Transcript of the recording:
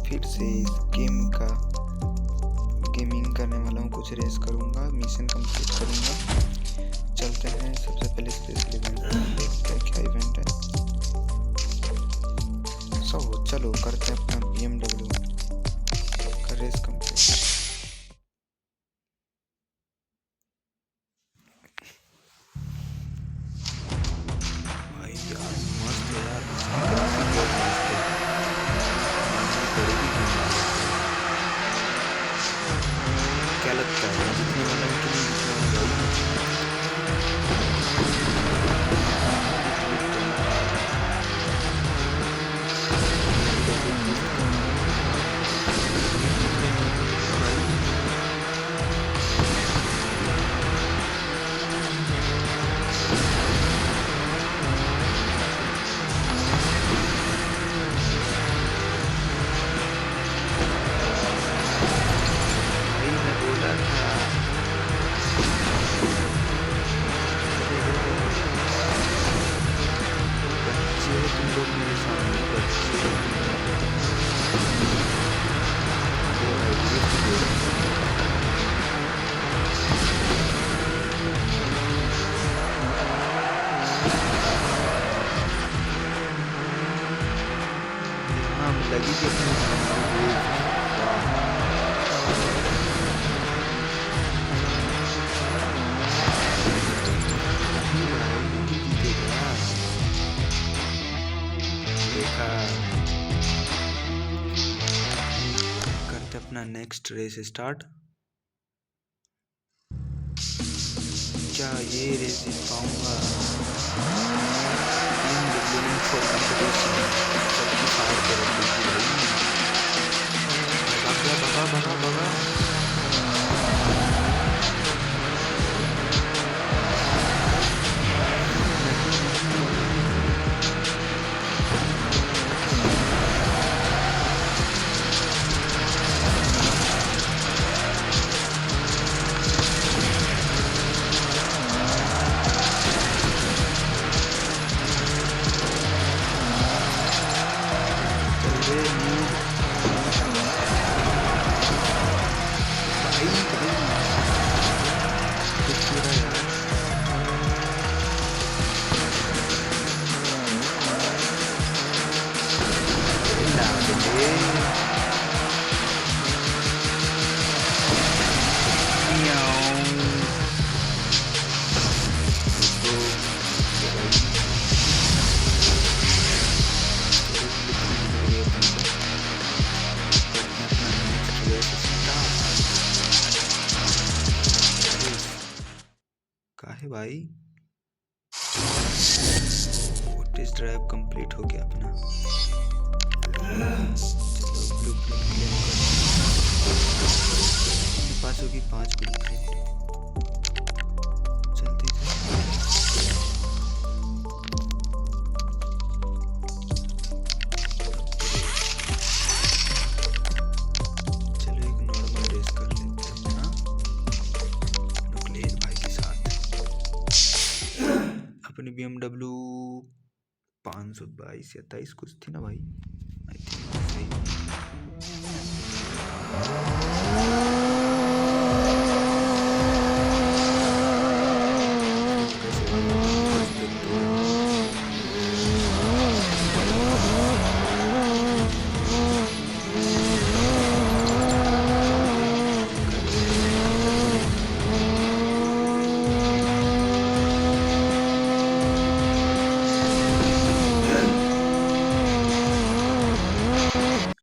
फिर से इस गेमिंग करने वाला हूँ। कुछ रेस करूँगा, मिशन कंप्लीट करूँगा। चलते हैं सबसे पहले स्पेशल इवेंट देखते हैं क्या इवेंट है। चलो करते हैं अपना BMW का रेस कंप्लीट। भाई यार मस्त है यार, ग्राफिक बहुत मस्त है। क्या लगता है जीतने वाला है कि नहीं जीतने वाला भाई? लगी थी देखा। करते अपना नेक्स्ट रेस स्टार्ट। क्या ये रेस जीत पाऊंगा? काहे भाई टेस्ट ड्राइव कंप्लीट हो गया अपना। चलो ब्लूप्रिंट क्लेम कर, पास होगी 5 ब्लूप्रिंट। चलते चलो एक नॉर्मल रेस कर लेते हैं अपना नुकलेश भाई के साथ। अपनी BMW 522 या 23 कुछ थी ना भाई, आई थिंक सही।